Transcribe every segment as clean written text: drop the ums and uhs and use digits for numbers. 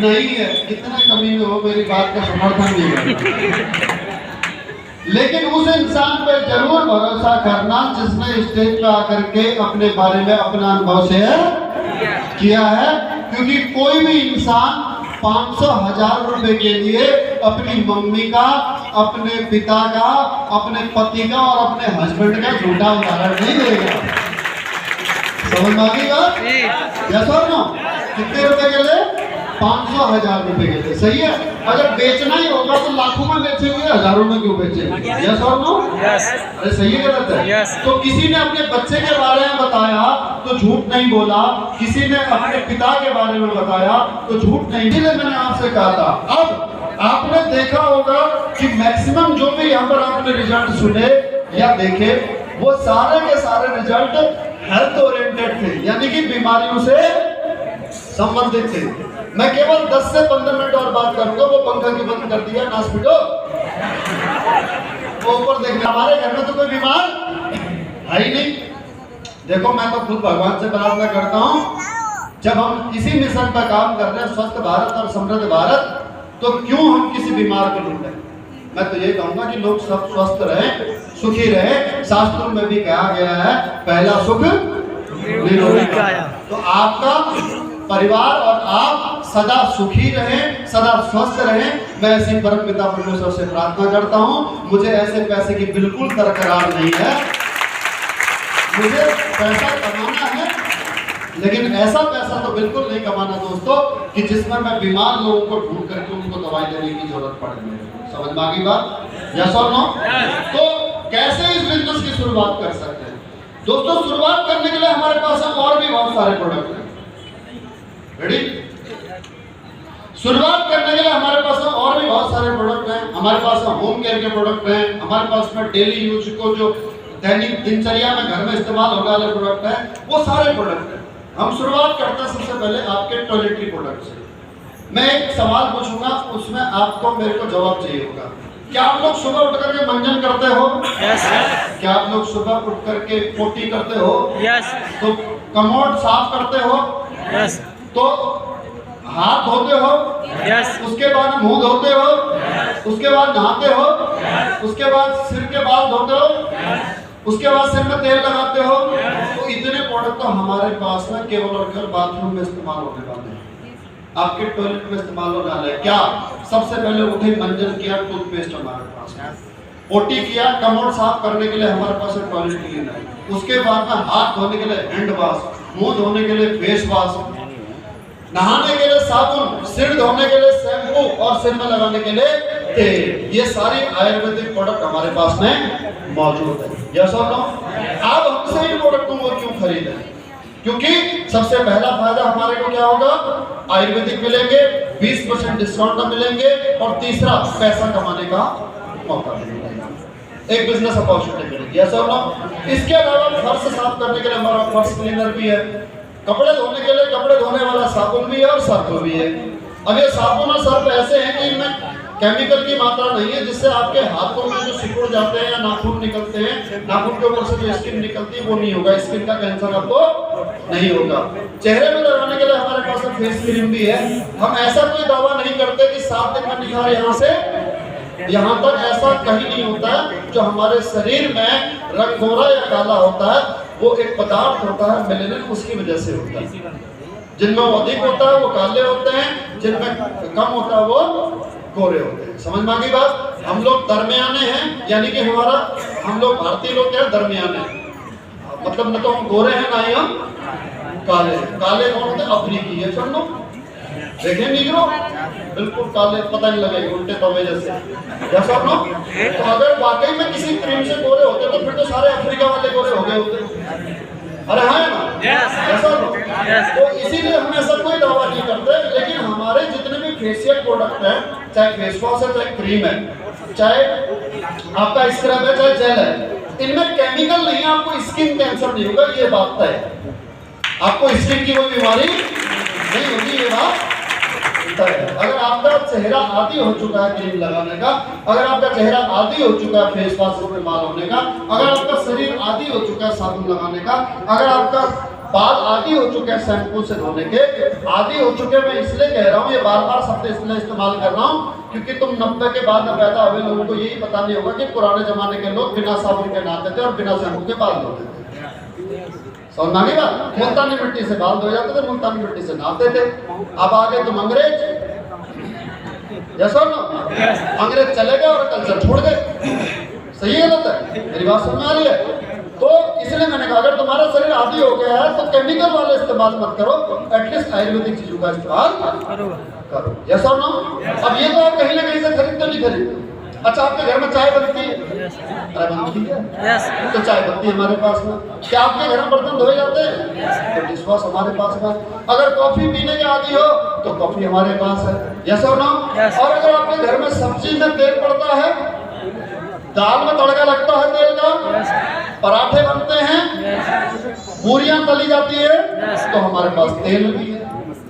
नहीं है, कितने कमीने हो मेरी बात का समर्थन नहीं करता। लेकिन उस इंसान पे जरूर भरोसा करना जिसने स्टेज पे आकर के अपने बारे में अपना अनुभव शेयर किया है, क्योंकि कोई भी इंसान 500,000 रुपए के लिए अपनी मम्मी का, अपने पिता का, अपने पति का और अपने हस्बैंड का झूठा उदाहरण नहीं देगा। समझ में आ गई बात? यस और नो? कितने रुपए के लिए? 500,000 रुपए के लिए। सही है। अगर बेचना ही होगा तो लाखों में बेचेंगे, हजारों में क्यों बेचेंगे? यस और नो? अरे सही है गलत है? तो किसी ने अपने बच्चे के बारे में बताया तो झूठ नहीं बोला, किसी ने अपने पिता के बारे में बताया तो झूठ नहीं। इसलिए मैंने आपसे कहा था। अब आपने देखा होगा कि मैक्सिमम जो भी यहाँ पर आपने रिजल्ट सुने या देखे, वो सारे के सारे रिजल्ट हेल्थ ओरिएंटेड थे, यानी कि बीमारियों से संबंधित थे। मैं केवल 10 से 15 मिनट और बात करूंगा। वो पंखा क्यों बंद कर दिया? नाच पिटो, वो ऊपर देखना। हमारे घर में तो कोई बीमार है ही नहीं। देखो, मैं तो खुद भगवान से प्रार्थना करता हूँ, जब हम इसी मिशन पर काम कर रहे हैं, स्वस्थ भारत और समृद्ध भारत, तो क्यों हम किसी बीमार को ढूंढें? मैं तो ये कहूंगा कि लोग सब स्वस्थ रहें, सुखी रहें। शास्त्रों में भी कहा गया है, पहला सुख निरोगी काया। तो आपका परिवार और आप सदा सुखी रहें, सदा स्वस्थ रहें। मैं ऐसी परमपिता परमेश्वर से प्रार्थना करता हूँ। मुझे ऐसे पैसे की बिल्कुल दरकार नहीं है। मुझे पैसा कमाना है, लेकिन ऐसा पैसा तो बिल्कुल नहीं कमाना दोस्तों कि जिसमें मैं बीमार लोगों को ढूंढ करके उनको दवाई देने की जरूरत पड़े। समझ में आ गई बात? यस और नो? तो कैसे इस बिजनेस की शुरुआत कर सकते हैं दोस्तों? शुरुआत करने के लिए हमारे पास और भी बहुत सारे प्रोडक्ट हैं। रेडी? शुरुआत करने के लिए हमारे पास और भी बहुत सारे प्रोडक्ट हैं। हमारे पास होम केयर के प्रोडक्ट हैं, हमारे पास में डेली यूज को जो दैनिक दिनचर्या में घर में इस्तेमाल होने वाले प्रोडक्ट हैं, वो सारे प्रोडक्ट हैं। हम शुरुआत करते हैं सबसे पहले आपके टॉयलेटरी प्रोडक्ट से। मैं एक सवाल पूछूंगा, उसमें आपको मेरे को जवाब चाहिए होगा। क्या आप लोग सुबह उठ करके मंजन करते हो? यस। क्या आप लोग सुबह उठ करके पोटी करते हो? यस। तो कमोड साफ करते हो? यस। तो हाथ धोते हो? यस। उसके बाद मुंह धोते हो? उसके बाद नहाते हो? उसके बाद सिर के बाल धोते हो? उसके बाद सिर में तेल लगाते हो? तो इतने प्रोडक्ट तो हमारे पास में केवल और केवल बाथरूम में इस्तेमाल होने वाले हैं, आपके टॉयलेट में इस्तेमाल होने वाले हैं। क्या? सबसे पहले उठे, मंजन किया, टूथपेस्ट हमारे पास है, पोटी किया, कमोड साफ करने के लिए हमारे पास टॉयलेट क्लीनर है। उसके बाद में हाथ धोने के लिए हैंड वॉश, मुंह धोने के लिए फेस वॉश, नहाने के लिए साबुन, सिर धोने के लिए शैम्पू और सिर में लगाने के लिए तेल। ये सारी आयुर्वेदिक प्रोडक्ट हमारे पास में मौजूद है। यस और नो? आप हमसे इन प्रोडक्टों को क्यों खरीदें? क्योंकि सबसे पहला फायदा हमारे को क्या होगा? आयुर्वेदिक मिलेंगे, 20% डिस्काउंट मिलेंगे, और तीसरा पैसा कमाने का मौका मिलेगा, एक बिजनेस अपॉर्चुनिटी मिलेगी। यस और नो? इसके अलावा फर्श साफ करने के लिए हमारा फर्श क्लीनर भी है, कपड़े धोने के लिए कपड़े धोने वाला साबुन भी है और सर्फ भी है। अब ये साबुन और सर्फ ऐसे हैं कि इनमें केमिकल की मात्रा नहीं है जिससे आपके हाथों में जो सिकुड़ जाते हैं या नाखून निकलते हैं, नाखून के ऊपर से जो स्किन निकलती है वो नहीं होगा, स्किन का कैंसर आपको नहीं होगा। चेहरे में लगाने के लिए हमारे पास फेस क्रीम भी है। हम ऐसा कोई दावा नहीं करते कि 7 दिन में निखार यहाँ से यहाँ तक, ऐसा कहीं नहीं होता है। जो हमारे शरीर में रंग गोरा या काला होता है वो एक पदार्थ होता है मेलेनिन, उसकी वजह से होता है। जिनमें वो अधिक होता है वो काले होते हैं, जिनमें कम होता है वो गोरे होते हैं। समझ में आ गई बात? हम लोग दरमियाने हैं, यानी कि हम लोग भारतीय लोग क्या दरमियाने हैं, मतलब न तो हम गोरे हैं ना ही हम काले। काले कौन होते हैं? अफ्रीकी है। सुन लो, देखें नीग्रो बिल्कुल काले, पता नहीं लगेगा, उल्टे तवे जैसे। जैसा आप लोग, तो अगर वाकई में किसी क्रीम से गोरे होते तो फिर तो सारे अफ्रीका वाले गोरे हो गए होते। अरे हाँ है ना? ऐसा तो इसीलिए हम ऐसा कोई दावा नहीं करते। लेकिन हमारे जितने भी फेशियल प्रोडक्ट हैं, चाहे फेस वॉश है, चाहे क्रीम है, चाहे आपका स्क्रब है, चाहे जेल है, इनमें केमिकल नहीं है, आपको स्किन कैंसर नहीं होगा, ये बात तय है। आपको स्किन की कोई बीमारी नहीं होगी, ये बात तय है। अगर आपका चेहरा आदी हो चुका है क्रीम लगाने का, अगर आपका चेहरा आदी हो चुका है फेस वॉश इस्तेमाल होने का, अगर आपका शरीर आदी हो चुका है साबुन लगाने का, अगर आपका बाल आदि हो चुके हैं शैम्पू से धोने के, आदि हो चुके। मैं इसलिए कह रहा हूँ, ये बार बार शब्द इसलिए इस्तेमाल कर रहा हूँ क्योंकि तुम 90 के बाद पैदा हुए लोगों को यही पता नहीं होगा कि पुराने जमाने के लोग बिना साबुन के नहाते थे और बिना शैम्पू के बाल धोते थे। समझ में आ गई बात? मुल्तानी मिट्टी से बाल धोए जाते थे, मुल्तानी मिट्टी से नहाते थे। अब आगे तुम अंग्रेज, अंग्रेज चले गए और कल्चर छोड़ गए। सही है गलत है? मेरी बात समझ में आ रही है? तो इसलिए मैंने कहा अगर तुम्हारा शरीर आदी हो गया है तो केमिकल वाले इस्तेमाल मत करो, एटलीस्ट आयुर्वेदिक चीजों का इस्तेमाल करो। यस और नो? अब ये तो आप कहीं ना कहीं से खरीदते नहीं खरीदते। अच्छा, आपके घर में चाय बनती है? अरे बनती है, तो चाय बनती है हमारे पास में। क्या आपके घर में बर्तन धोए जाते हैं? तो डिशवॉश हमारे पास में। अगर कॉफी पीने के आदी हो तो कॉफी हमारे पास है। यस और नो? और अगर आपके घर में सब्जी में तेल पड़ता है, दाल में तड़का लगता है तेल का, पराठे बनते हैं, पूरियां तली जाती है, तो हमारे पास तेल भी है।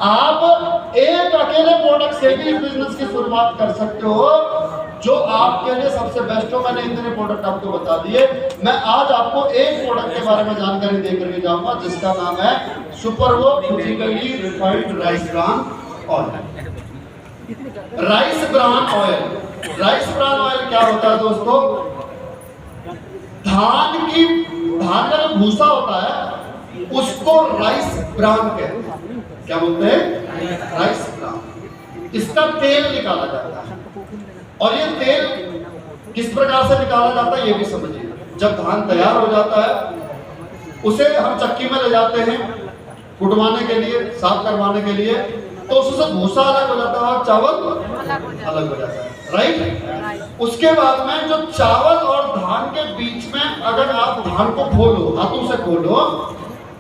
आप एक अकेले प्रोडक्ट से भी इस बिजनेस की शुरुआत कर सकते हो जो आपके लिए सबसे बेस्ट हो। मैंने इतने प्रोडक्ट आपको बता दिए। मैं आज आपको एक प्रोडक्ट के बारे में जानकारी दे करके जाऊंगा जिसका नाम है सुपरवो physically refined rice bran oil. Rice bran oil, rice bran oil क्या होता है दोस्तों? धान का जो भूसा होता है उसको राइस ब्रान कहते हैं। क्या बोलते हैं? Rice bran. इसका तेल निकाला जाता है और ये तेल किस प्रकार से निकाला जाता है ये भी समझिए। जब धान तैयार हो जाता है उसे हम चक्की में ले जाते हैं कुटवाने के लिए, साफ करवाने के लिए, तो उससे भूसा अलग हो जाता है और चावल अलग हो जाता है, राइट? उसके बाद में जो चावल और धान के बीच में अगर आप धान को खोलो, हाथों से खोलो,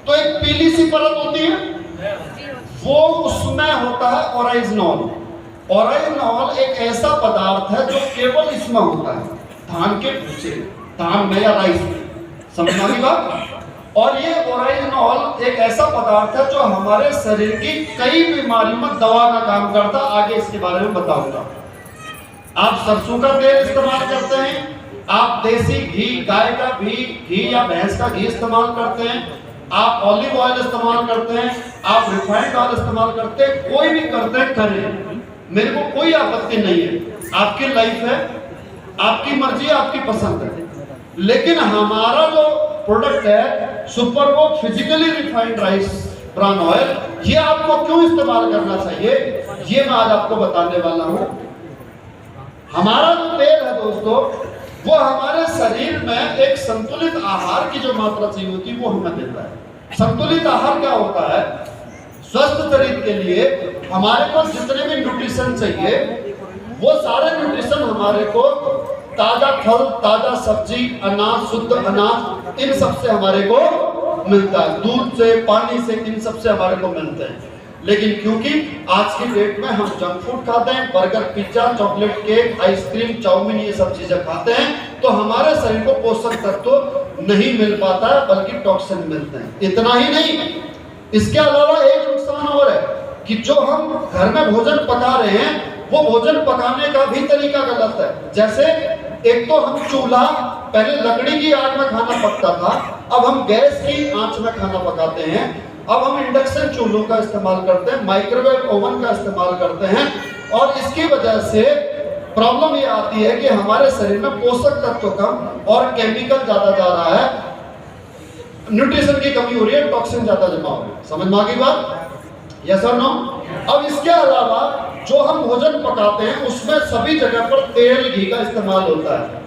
तो एक पीली सी परत होती है, वो उसमें होता है ओराइजनॉल। ओराइजनॉल एक ऐसा पदार्थ है जो केवल इसमें होता है, धान के भूसे, धान में या राइस में। समझना की बात? और ये ओराइजनॉल एक ऐसा पदार्थ है जो हमारे शरीर की कई बीमारियों में दवा का काम करता है। आगे इसके बारे में बताऊंगा। आप सरसों का तेल इस्तेमाल करते हैं, आप देसी घी, गाय का घी या भैंस का घी इस्तेमाल करते हैं, आप ऑलिव ऑयल इस्तेमाल करते हैं, आप रिफाइंड ऑयल इस्तेमाल करते हैं, कोई भी करते हैं, करें, मेरे को कोई आपत्ति नहीं है। आपकी लाइफ है, आपकी मर्जी, आपकी पसंद है। लेकिन हमारा जो प्रोडक्ट है सुपरवो physically refined rice bran oil, ये आपको क्यों इस्तेमाल करना चाहिए ये मैं आज आपको बताने वाला हूं। हमारा जो तेल है दोस्तों वो हमारे शरीर में एक संतुलित आहार की जो मात्रा चाहिए होती है वो हमें देता है। संतुलित आहार क्या होता है? स्वस्थ शरीर के लिए हमारे को जितने भी न्यूट्रिशन चाहिए वो सारे न्यूट्रिशन हमारे को ताजा फल, ताजा सब्जी, अनाज, शुद्ध अनाज, इन सब से हमारे को मिलता है। दूध से, पानी से, इन सब से हमारे को मिलते हैं। लेकिन क्योंकि आज की डेट में हम जंक फूड खाते हैं, burger, pizza, chocolate cake, ice cream, chow mein, ये सब चीजें खाते हैं, तो हमारे शरीर को पोषक तत्व नहीं मिल पाता है बल्कि टॉक्सिन मिलते हैं। इतना ही नहीं, इसके अलावा एक नुकसान और है कि जो हम घर में भोजन पका रहे हैं वो भोजन पकाने का भी तरीका गलत है। जैसे एक तो हम चूल्हा, पहले लकड़ी की आग में खाना पकता था, अब हम गैस की आंच में खाना पकाते हैं। अब हम इंडक्शन चूल्हों का इस्तेमाल करते हैं, माइक्रोवेव ओवन का इस्तेमाल करते हैं, और इसकी वजह से प्रॉब्लम ये आती है कि हमारे शरीर में पोषक तत्व कम और केमिकल ज्यादा जा रहा है, न्यूट्रिशन की कमी हो रही है, टॉक्सिन ज्यादा जमा हो रही है। समझ में आ गई बात? यस और नो? अब इसके अलावा जो हम भोजन पकाते हैं उसमें सभी जगह पर तेल, घी का इस्तेमाल होता है।